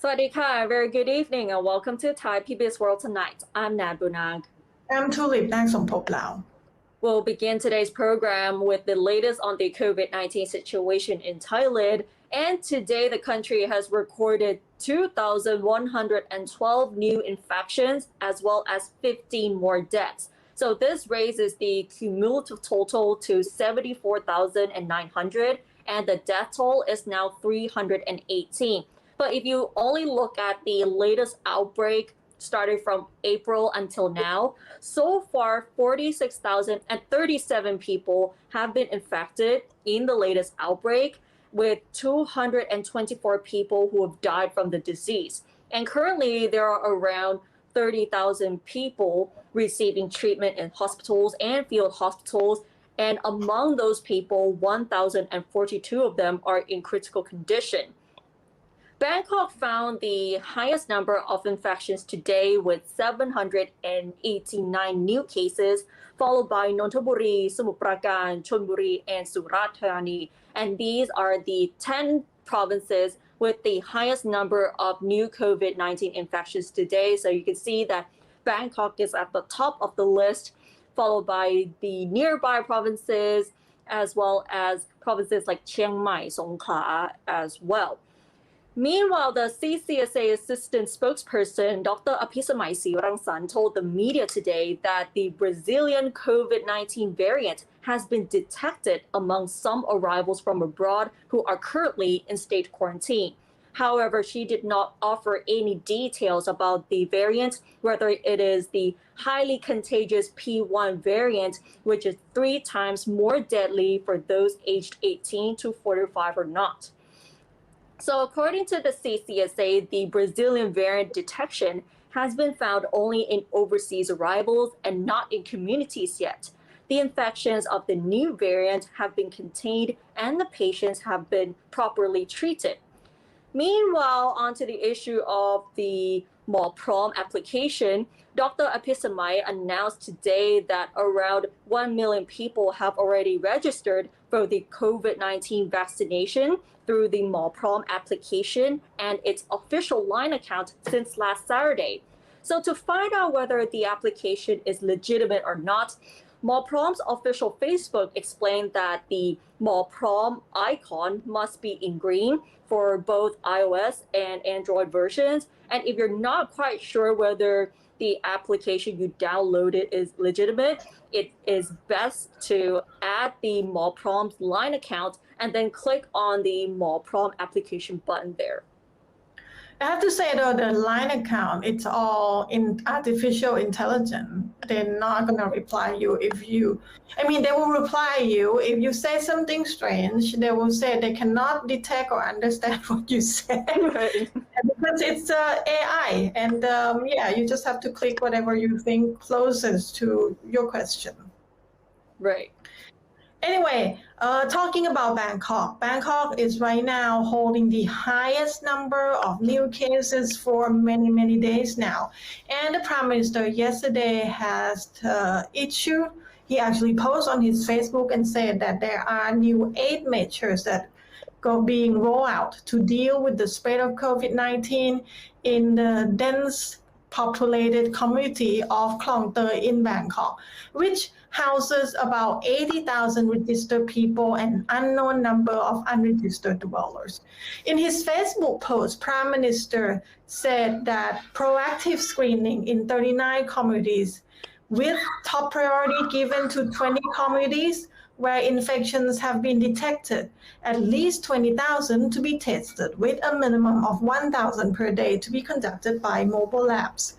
Swadika, very good evening and welcome to Thai PBS World Tonight. I'm Nad Bunag. I'm Tulip Nang Sompop Lao. We'll begin today's program with the latest on the COVID-19 situation in Thailand. And today the country has recorded 2,112 new infections as well as 15 more deaths. So this raises the cumulative total to 74,900 and the death toll is now 318. But if you only look at the latest outbreak starting from April until now, so far 46,037 people have been infected in the latest outbreak, with 224 people who have died from the disease. And currently there are around 30,000 people receiving treatment in hospitals and field hospitals. And among those people, 1,042 of them are in critical condition. Bangkok found the highest number of infections today with 789 new cases, followed by Nonthaburi, Samut Prakan, Chonburi, and Surat Thani. And these are the 10 provinces with the highest number of new COVID-19 infections today. So you can see that Bangkok is at the top of the list, followed by the nearby provinces, as well as provinces like Chiang Mai, Songkhla as well. Meanwhile, the CCSA assistant spokesperson, Dr. Apisamai Sirangsan, told the media today that the Brazilian COVID-19 variant has been detected among some arrivals from abroad who are currently in state quarantine. However, she did not offer any details about the variant, whether it is the highly contagious P1 variant, which is 3 times more deadly for those aged 18 to 45 or not. So according to the CCSA, the Brazilian variant detection has been found only in overseas arrivals and not in communities yet. The infections of the new variant have been contained and the patients have been properly treated. Meanwhile, onto the issue of the Prom application, Dr. Apisamai announced today that around 1 million people have already registered for the COVID-19 vaccination through the Prom application and its official line account since last Saturday. So to find out whether the application is legitimate or not, Prom's official Facebook explained that the Prom icon must be in green for both iOS and Android versions. And if you're not quite sure whether the application you downloaded is legitimate, it is best to add the Prom's line account and then click on the Prom application button there. I have to say though, the line account, it's all in artificial intelligence. They're not going to reply you they will reply you if you say something strange. They will say they cannot detect or understand what you say. Right. Because it's AI. And you just have to click whatever you think closest to your question. Right. Anyway, talking about Bangkok. Bangkok is right now holding the highest number of new cases for many, many days now. And the Prime Minister yesterday has he actually posted on his Facebook and said that there are new 8 measures that being rolled out to deal with the spread of COVID-19 in the dense populated community of Klong in Bangkok, which houses about 80,000 registered people and unknown number of unregistered dwellers. In his Facebook post, Prime Minister said that proactive screening in 39 communities with top priority given to 20 communities where infections have been detected, at least 20,000 to be tested with a minimum of 1,000 per day to be conducted by mobile labs.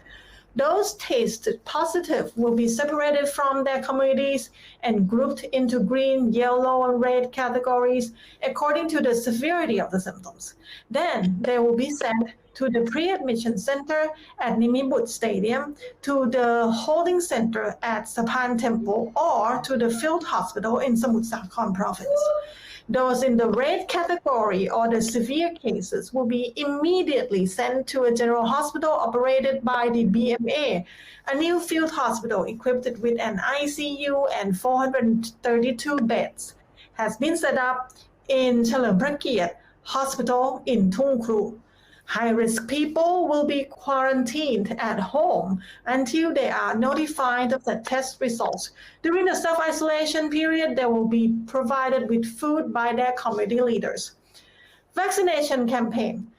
Those tested positive will be separated from their communities and grouped into green, yellow, and red categories according to the severity of the symptoms. Then they will be sent to the pre-admission center at Nimibut Stadium, to the holding center at Sapan Temple, or to the field hospital in Samut Sakhon province. Those in the red category or the severe cases will be immediately sent to a general hospital operated by the BMA, a new field hospital equipped with an ICU and 432 beds, has been set up in Chalerm Prakiat Hospital in Thung Kru. High-risk people will be quarantined at home until they are notified of the test results. During the self-isolation period, they will be provided with food by their community leaders. Vaccination campaign.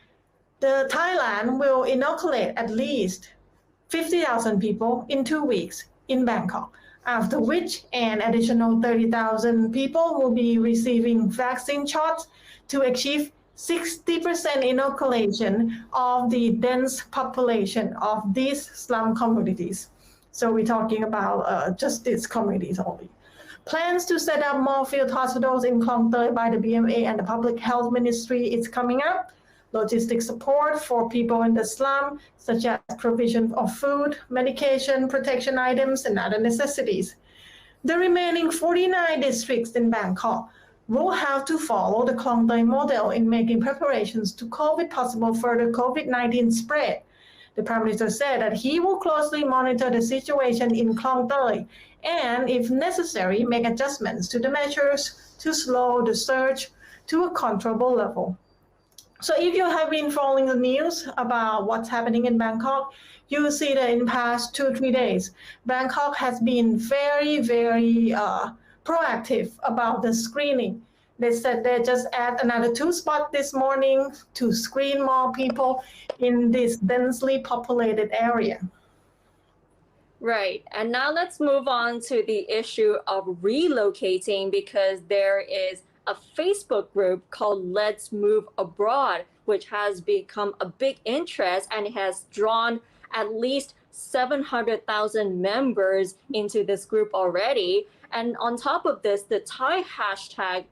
The Thailand will inoculate at least 50,000 people in 2 weeks in Bangkok, after which an additional 30,000 people will be receiving vaccine shots to achieve 60% inoculation of the dense population of these slum communities. So we're talking about just these communities only. Plans to set up more field hospitals in Klong by the BMA and the Public Health Ministry is coming up. Logistic support for people in the slum, such as provision of food, medication, protection items, and other necessities. The remaining 49 districts in Bangkok will have to follow the Klong model in making preparations to possible further COVID-19 spread. The Prime Minister said that he will closely monitor the situation in Klong and, if necessary, make adjustments to the measures to slow the surge to a controllable level. So if you have been following the news about what's happening in Bangkok, you will see that in the past 2-3 days, Bangkok has been very, very proactive about the screening. They said they just add another 2 spots this morning to screen more people in this densely populated area. Right. And now let's move on to the issue of relocating, because there is a Facebook group called Let's Move Abroad, which has become a big interest and has drawn at least 700,000 members into this group already. And on top of this, the Thai hashtag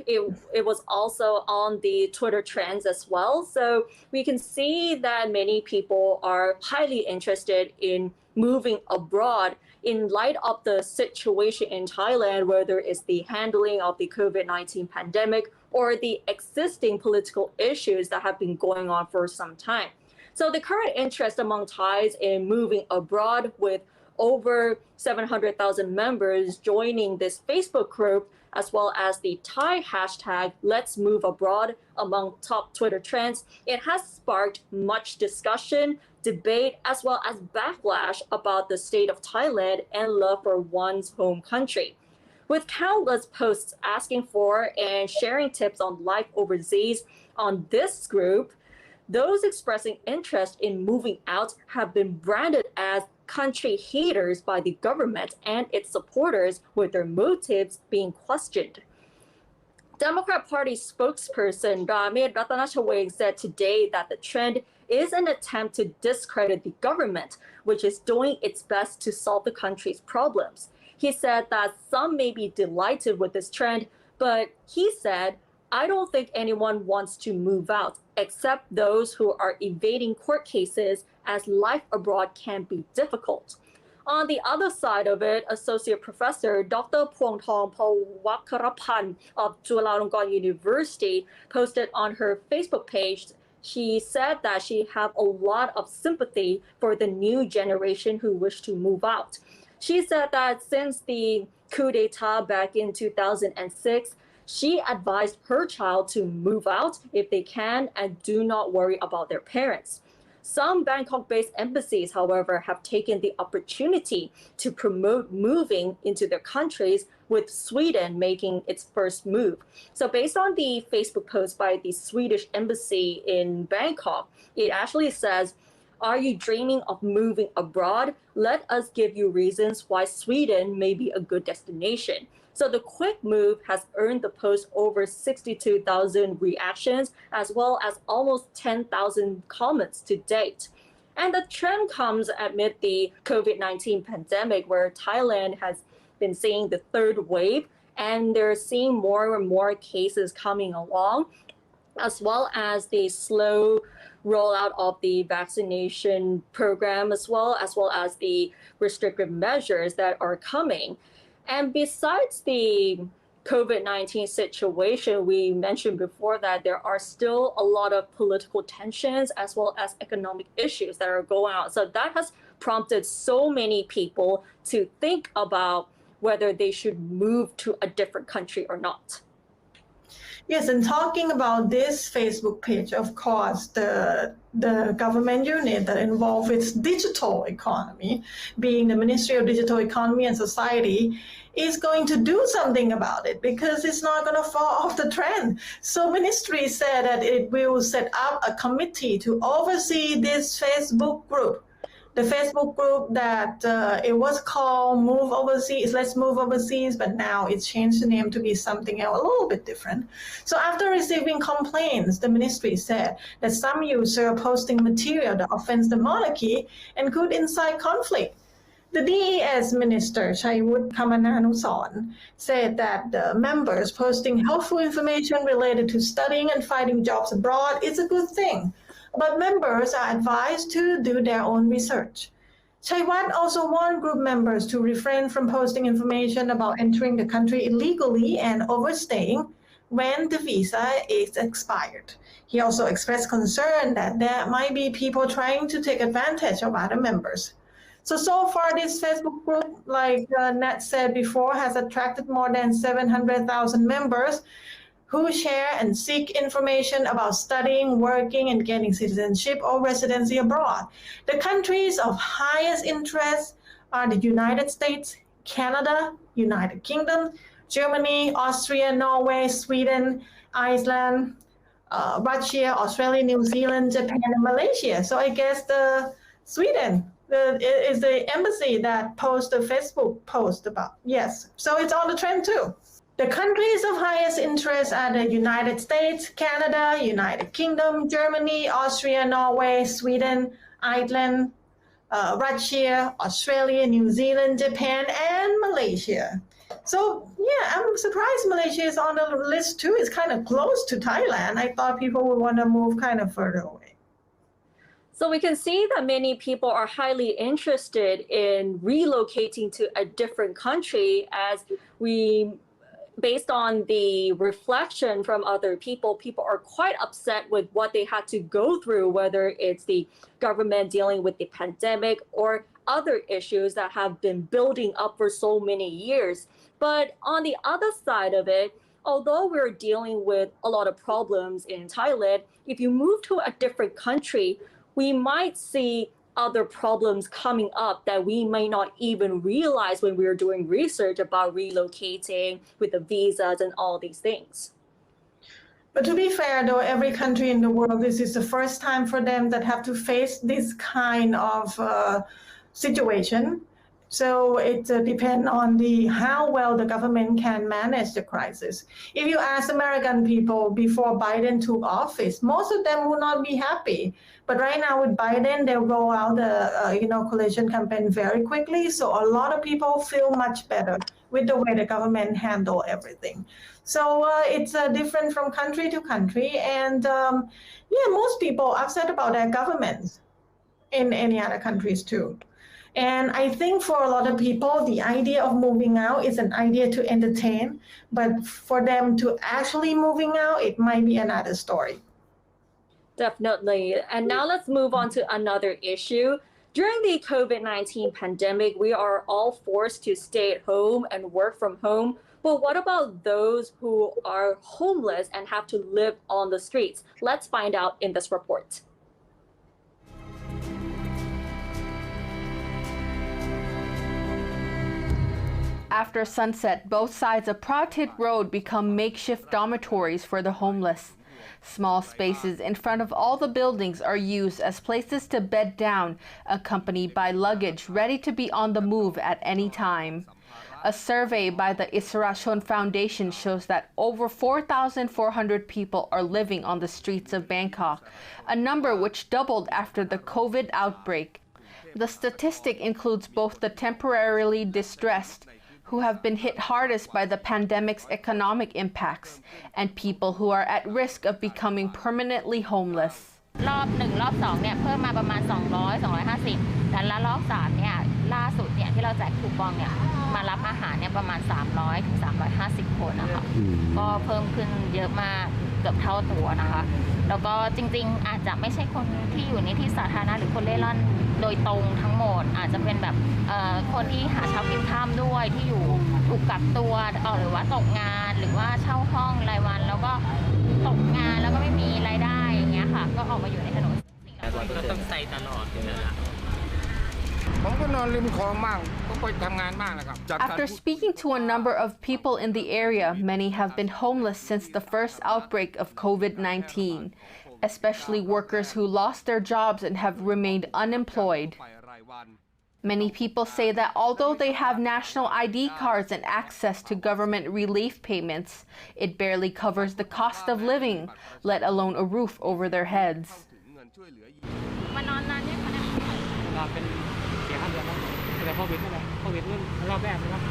it was also on the Twitter trends as well. So we can see that many people are highly interested in moving abroad in light of the situation in Thailand, whether it's the handling of the COVID-19 pandemic or the existing political issues that have been going on for some time. So the current interest among Thais in moving abroad, with over 700,000 members joining this Facebook group, as well as the Thai hashtag Let's Move Abroad among top Twitter trends, it has sparked much discussion, debate, as well as backlash about the state of Thailand and love for one's home country. With countless posts asking for and sharing tips on life overseas on this group, those expressing interest in moving out have been branded as country haters by the government and its supporters, with their motives being questioned. Democrat Party spokesperson Ramed Ratanachaweng said today that the trend is an attempt to discredit the government, which is doing its best to solve the country's problems. He said that some may be delighted with this trend, but he said, "I don't think anyone wants to move out, except those who are evading court cases, as life abroad can be difficult." On the other side of it, Associate Professor Dr. Phuongthong Pawakarapan of Chulalongkorn University posted on her Facebook page. She said that she had a lot of sympathy for the new generation who wish to move out. She said that since the coup d'etat back in 2006, she advised her child to move out if they can and do not worry about their parents. Some Bangkok-based embassies, however, have taken the opportunity to promote moving into their countries, with Sweden making its first move. So based on the Facebook post by the Swedish embassy in Bangkok, it actually says, "Are you dreaming of moving abroad? Let us give you reasons why Sweden may be a good destination." So the quick move has earned the post over 62,000 reactions, as well as almost 10,000 comments to date. And the trend comes amid the COVID-19 pandemic, where Thailand has been seeing the third wave, and they're seeing more and more cases coming along, as well as the slow rollout of the vaccination program, as well as the restrictive measures that are coming. And besides the COVID-19 situation, we mentioned before that there are still a lot of political tensions as well as economic issues that are going on. So that has prompted so many people to think about whether they should move to a different country or not. Yes, and talking about this Facebook page, of course, the government unit that involved with digital economy, being the Ministry of Digital Economy and Society, is going to do something about it because it's not going to fall off the trend. So ministry said that it will set up a committee to oversee this Facebook group. The Facebook group that it was called Move Overseas, Let's Move Overseas, but now it's changed the name to be something else, a little bit different. So after receiving complaints, the ministry said that some users are posting material that offends the monarchy and could incite conflict. The DES Minister, Chaywut Kamananusorn, said that the members posting helpful information related to studying and finding jobs abroad is a good thing. But members are advised to do their own research. Chaywat also warned group members to refrain from posting information about entering the country illegally and overstaying when the visa is expired. He also expressed concern that there might be people trying to take advantage of other members. So far, this Facebook group, like Nat said before, has attracted more than 700,000 members who share and seek information about studying, working, and getting citizenship or residency abroad. The countries of highest interest are the United States, Canada, United Kingdom, Germany, Austria, Norway, Sweden, Iceland, Russia, Australia, New Zealand, Japan, and Malaysia. So I guess Sweden is the embassy that posts the Facebook post about. Yes, so it's on the trend too. The countries of highest interest are the United States, Canada, United Kingdom, Germany, Austria, Norway, Sweden, Iceland, Russia, Australia, New Zealand, Japan, and Malaysia. So yeah, I'm surprised Malaysia is on the list too. It's kind of close to Thailand. I thought people would want to move kind of further away. So we can see that many people are highly interested in relocating to a different country based on the reflection from other people are quite upset with what they had to go through, whether it's the government dealing with the pandemic or other issues that have been building up for so many years. But on the other side of it, although we're dealing with a lot of problems in Thailand, if you move to a different country, we might see other problems coming up that we may not even realize when we're doing research about relocating with the visas and all these things. But to be fair, though, every country in the world, this is the first time for them that have to face this kind of situation. So it depends on how well the government can manage the crisis. If you ask American people before Biden took office, most of them will not be happy. But right now with Biden, they'll roll out the inoculation campaign very quickly. So a lot of people feel much better with the way the government handle everything. So it's different from country to country. And most people are upset about their governments in any other countries too. And I think for a lot of people, the idea of moving out is an idea to entertain, but for them to actually moving out, it might be another story. Definitely. And now let's move on to another issue. During the COVID-19 pandemic, we are all forced to stay at home and work from home. But what about those who are homeless and have to live on the streets? Let's find out in this report. After sunset, both sides of Pratit Road become makeshift dormitories for the homeless. Small spaces in front of all the buildings are used as places to bed down, accompanied by luggage ready to be on the move at any time. A survey by the Israshon Foundation shows that over 4,400 people are living on the streets of Bangkok, a number which doubled after the COVID outbreak. The statistic includes both the temporarily distressed, who have been hit hardest by the pandemic's economic impacts, and people who are at risk of becoming permanently homeless. รอบ1รอบ2เนี่ยเพิ่มมาประมาณ200 250แต่ละรอบ3เนี่ยล่าสุดเนี่ยที่เราแจกคูปองเนี่ยมารับอาหารเนี่ยประมาณ300 ถึง 350 คนนะคะก็เพิ่มขึ้นเยอะมาก กือบเท่าตัวนะคะแล้วก็จริงๆอาจจะไม่ใช่คนที่อยู่ในที่สาธารณะหรือคนเล่ร่อนโดยตรงทั้งหมดอาจจะเป็นแบบคนที่หาเช้ากินค่ำด้วยที่อยู่ถูกกักตัวหรือว่าตกงานหรือว่าเช่าห้องรายวันแล้วก็ตกงานแล้วก็ไม่มีรายได้อย่างเงี้ยค่ะก็ออกมาอยู่ในถนนก็ต้องใส่ตลอดอยู่แล้วผมก็นอนริมคลองบ้างก็ไปทำงานบ้างนะครับ After speaking to a number of people in the area, many have been homeless since the first outbreak of COVID-19, especially workers who lost their jobs and have remained unemployed. Many people say that although they have national ID cards and access to government relief payments, it barely covers the cost of living, let alone a roof over their heads. มานอนนานยังคะเนี่ยนอนเป็น4-5 เดือนแล้วแต่โควิดนี่แหละโควิดรอบแรกนะครับ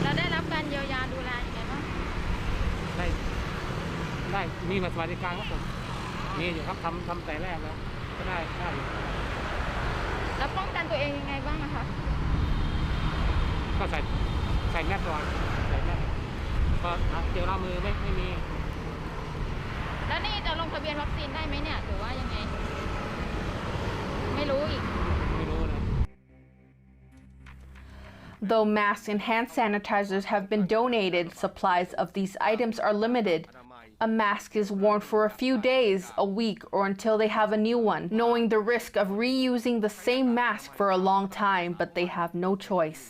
แล้วได้รับการเยียวยาดูแลยังไงบ้างได้มีบัตรสวัสดิการครับผมมีอยู่ครับทำแต่แรกแล้วก็ได้อยู่แล้วป้องกันตัวเองยังไงบ้างนะคะก็ใส่แมสก่อนใส่แมสก็เจลล้างมือไม่มีแล้วนี่จะลงทะเบียนวัคซีนได้ไหมเนี่ยหรือว่ายังไงไม่รู้อีกไม่รู้เลย Though masks and hand sanitizers have been donated, supplies of these items are limited. A mask is worn for a few days, a week, or until they have a new one, knowing the risk of reusing the same mask for a long time, but they have no choice.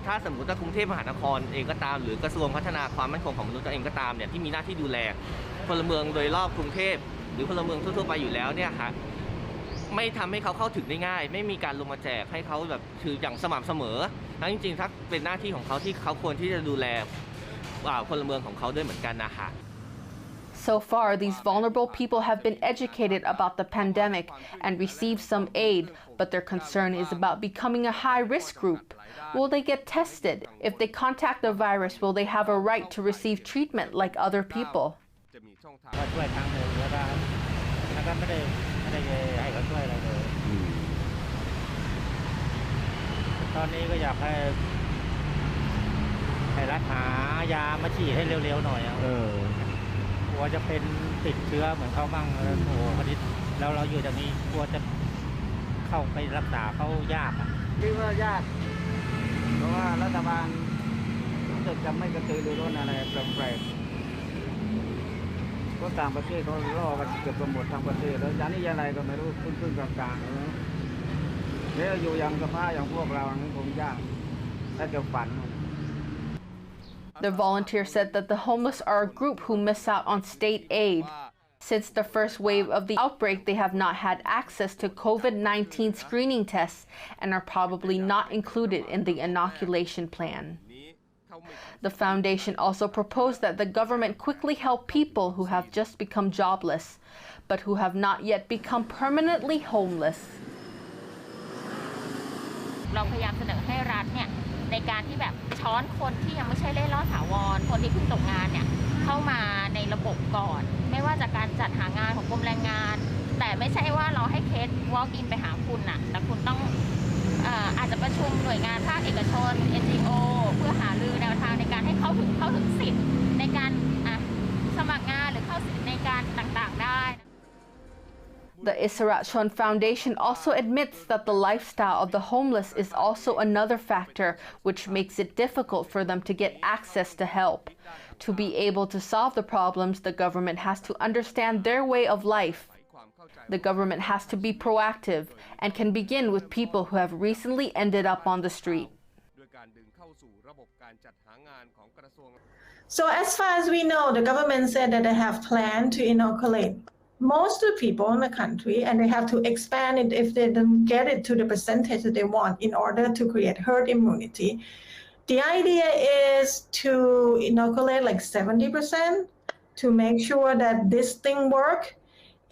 ถ้าสมมติว่ากรุงเทพมหานครเองก็ตามหรือกระทรวงพัฒนาความมั่นคงของมนุษย์เองก็ตามเนี่ยที่มีหน้าที่ดูแลพลเมืองโดยรอบกรุงเทพหรือพลเมืองทั่วๆไปอยู่แล้วเนี่ยค่ะไม่ทำให้เขาเข้าถึงได้ง่ายไม่มีการลงมาแจกให้เขาแบบคืออย่างสม่ำเสมอทั้งจริงๆถ้าเป็นหน้าที่ของเขาที่เขาควรที่จะดูแลพลเมืองของเขาด้วยเหมือนกันนะคะ So far, these vulnerable people have been educated about the pandemic and received some aid, but their concern is about becoming a high-risk group. Will they get tested? If they contact the virus, will they have a right to receive treatment like other people? ช่วยทางหนึ่งแล้วก็ไม่ได้ให้เขาช่วยอะไรเลยตอนนี้ก็อยากให้รัฐหายามาฉีดให้เร็วๆหน่อยกลัวจะเป็นติดเชื้อเหมือนเขาบ้างโอ้โหพอดีแล้วเราอยู่จากนี้กลัวจะเข้าไปรักษาเขายากคิดว่ายากเพราะว่ารัฐบาลจะไม่กระตือรือร้นอะไรแปลกๆก็ต่างประเทศเขาล่อกันเกือบหมดทั้งประเทศแล้วอย่างนี้ยังไงก็ไม่รู้ขึ้นกลางๆแล้วอยู่อย่างสภาพอย่างพวกเราคงยากถ้าจะฝันThe volunteer said that the homeless are a group who miss out on state aid. Since the first wave of the outbreak, they have not had access to COVID-19 screening tests and are probably not included in the inoculation plan. The foundation also proposed that the government quickly help people who have just become jobless, but who have not yet become permanently homeless. เราพยายามเสนอให้รัฐเนี่ยในการที่แบบช้อนคนที่ยังไม่ใช่เล่ร่อนถาวรคนที่เพิ่งตกงานเนี่ยเข้ามาในระบบก่อนไม่ว่าจากการจัดหางานของกรมแรงงานแต่ไม่ใช่ว่าเราให้เคส walk in ไปหาคุณน่ะแต่คุณต้องอาจจะประชุมหน่วยงานภาคเอกชน NGO เพื่อหารือแนวทางในการให้เข้าถึงสิทธิ์ในการสมัครงานหรือเข้าสิทธิ์ในการต่างๆได้The Isarat Chon Foundation also admits that the lifestyle of the homeless is also another factor which makes it difficult for them to get access to help. To be able to solve the problems, the government has to understand their way of life. The government has to be proactive and can begin with people who have recently ended up on the street. So as far as we know, the government said that they have planned to inoculate most of the people in the country, and they have to expand it if they don't get it to the percentage that they want in order to create herd immunity. The idea is to inoculate like 70% to make sure that this thing works.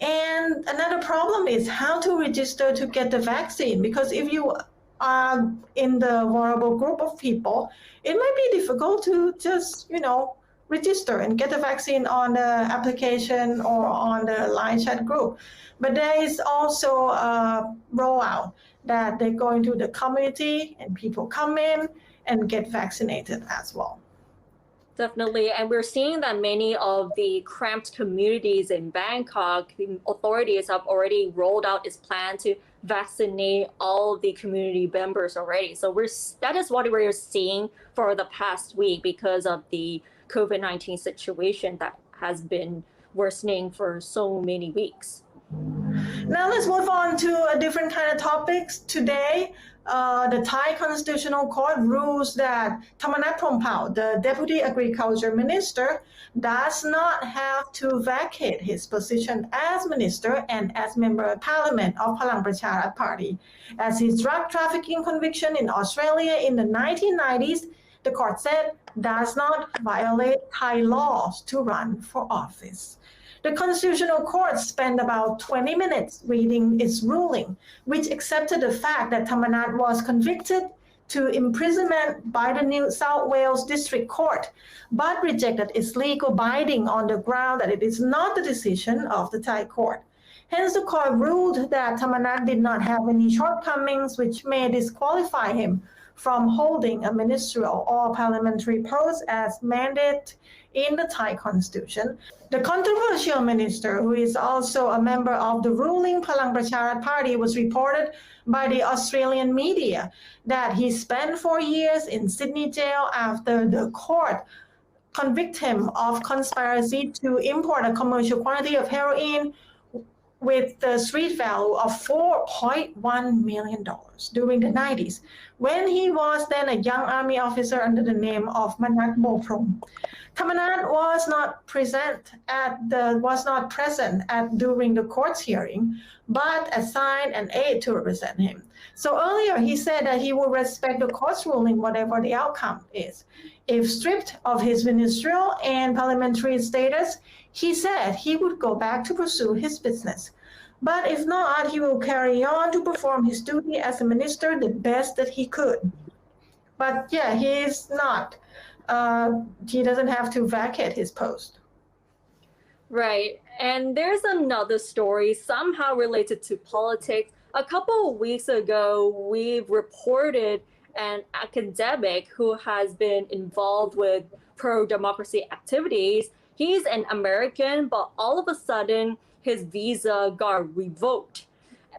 And another problem is how to register to get the vaccine, because if you are in the vulnerable group of people, it might be difficult to just, register and get the vaccine on the application or on the line chat group. But there is also a rollout that they go into the community and people come in and get vaccinated as well. Definitely. And we're seeing that many of the cramped communities in Bangkok, the authorities have already rolled out its plan to vaccinate all the community members already. So that is what we're seeing for the past week because of the COVID-19 situation that has been worsening for so many weeks. Now let's move on to a different kind of topics. Today, the Thai Constitutional Court rules that Thamarat Phongpao, the Deputy Agriculture Minister, does not have to vacate his position as minister and as member of Parliament of Palang Pracharat Party. As his drug trafficking conviction in Australia in the 1990s, the court said, does not violate Thai laws to run for office. The Constitutional Court spent about 20 minutes reading its ruling, which accepted the fact that Thamarat was convicted to imprisonment by the New South Wales District Court, but rejected its legal binding on the ground that it is not the decision of the Thai court. Hence, the court ruled that Thamarat did not have any shortcomings which may disqualify him from holding a ministerial or parliamentary post as mandated in the Thai constitution. The controversial minister, who is also a member of the ruling Palang Pracharat Party, was reported by the Australian media that he spent 4 years in Sydney jail after the court convicted him of conspiracy to import a commercial quantity of heroin with the street value of $4.1 million during the 90s, when he was then a young army officer under the name of Manat Boprom. Thamarat was not present during the court's hearing, but assigned an aide to represent him. So earlier he said that he will respect the court's ruling, whatever the outcome is. If stripped of his ministerial and parliamentary status, he said he would go back to pursue his business. But if not, he will carry on to perform his duty as a minister the best that he could. But yeah, he is not. He doesn't have to vacate his post. Right. And there's another story somehow related to politics. A couple of weeks ago, we've reported an academic who has been involved with pro-democracy activities. He's an American, but all of a sudden, his visa got revoked.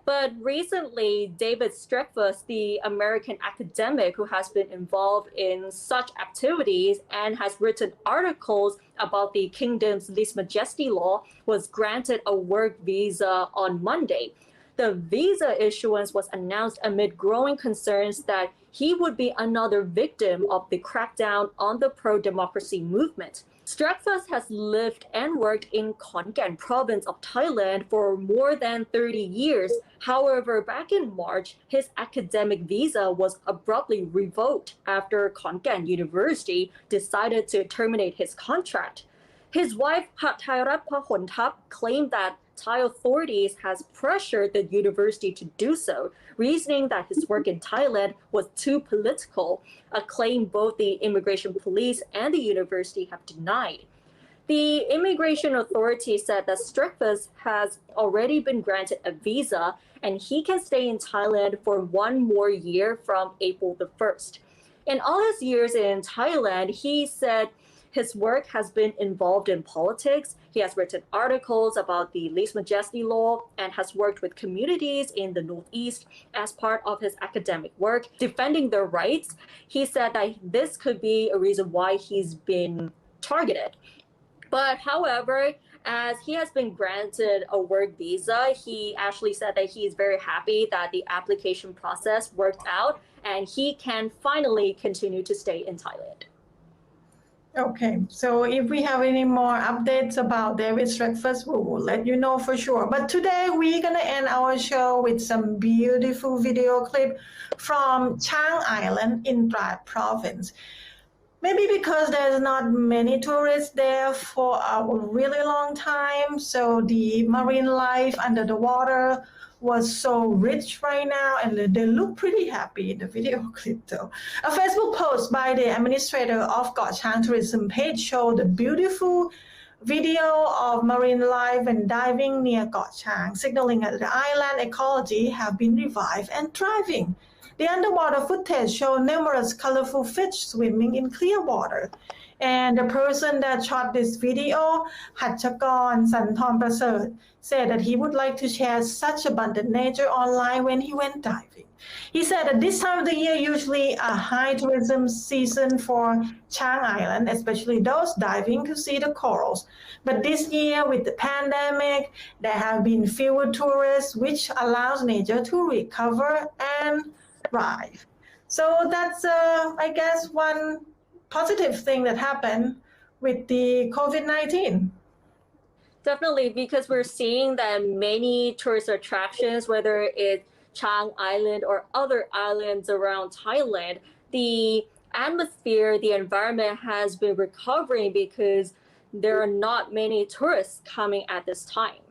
But recently, David Streckfus, the American academic who has been involved in such activities and has written articles about the kingdom's lese majesty law, was granted a work visa on Monday. The visa issuance was announced amid growing concerns that he would be another victim of the crackdown on the pro-democracy movement. Streckfus has lived and worked in Khon Kaen province of Thailand for more than 30 years. However, back in March, his academic visa was abruptly revoked after Khon Kaen University decided to terminate his contract. His wife, Thairat Pahonthap, claimed that Thai authorities has pressured the university to do so, reasoning that his work in Thailand was too political, a claim both the immigration police and the university have denied. The immigration authority said that Streckfus has already been granted a visa and he can stay in Thailand for 1 more year from April the 1st. In all his years in Thailand, he said his work has been involved in politics. He has written articles about the lese majesty law and has worked with communities in the Northeast as part of his academic work, defending their rights. He said that this could be a reason why he's been targeted. But however, as he has been granted a work visa, he actually said that he is very happy that the application process worked out and he can finally continue to stay in Thailand. Okay, so if we have any more updates about David Streckfus, we will let you know for sure. But today we're going to end our show with some beautiful video clip from Chang Island in Trat province. Maybe because there's not many tourists there for a really long time, so the marine life under the water was so rich right now, and they look pretty happy in the video clip though. A Facebook post by the administrator of Koh Chang tourism page showed a beautiful video of marine life and diving near Koh Chang, signaling that the island ecology have been revived and thriving. The underwater footage showed numerous colorful fish swimming in clear water. And the person that shot this video, Hatchakon Santhon Prasert, said that he would like to share such abundant nature online when he went diving. He said that this time of the year usually a high tourism season for Chang Island, especially those diving to see the corals. But this year with the pandemic, there have been fewer tourists, which allows nature to recover and thrive. So that's, I guess, one positive thing that happened with the COVID-19. Definitely, because we're seeing that many tourist attractions, whether it's Chang Island or other islands around Thailand, the atmosphere, the environment has been recovering because there are not many tourists coming at this time.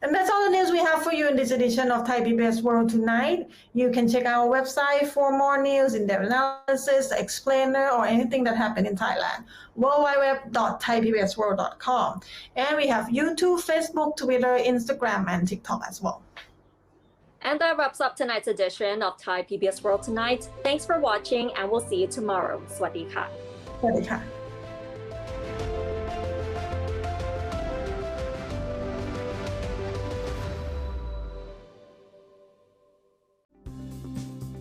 And that's all the news we have for you in this edition of Thai PBS World Tonight. You can check our website for more news, in-depth analysis, explainer, or anything that happened in Thailand. www.thaipbsworld.com. And we have YouTube, Facebook, Twitter, Instagram, and TikTok as well. And that wraps up tonight's edition of Thai PBS World Tonight. Thanks for watching, and we'll see you tomorrow. สวัสดีค่ะ สวัสดีค่ะ